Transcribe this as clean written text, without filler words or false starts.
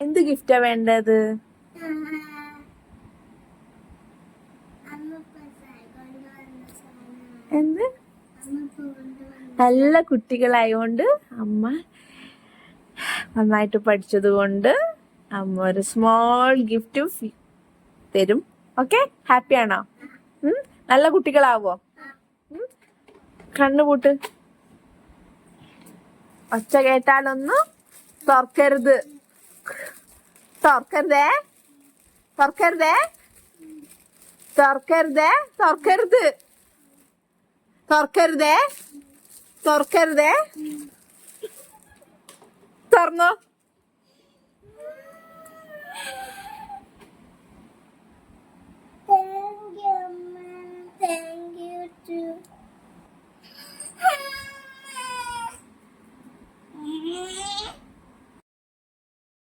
എന്ത് ഗിഫ്റ്റാ വേണ്ടത്? എന്ത്? നല്ല കുട്ടികളായോണ്ട് അമ്മ നന്നായിട്ട് പഠിച്ചത് കൊണ്ട് അമ്മ ഒരു സ്മോൾ ഗിഫ്റ്റ് തരും. ഓക്കെ, ഹാപ്പിയാണോ? നല്ല കുട്ടികളാവോ? കണ്ണുപൂട്ട്. ഒച്ച കേട്ടാലൊന്നും തുറക്കരുത്. തുറക്കരുതേ, തുറക്കരുതേ, തുറക്കരുതേ, തുറക്കരുത്, തുറക്കരുതേ, തുറക്കരുതേ. തുറന്നോ?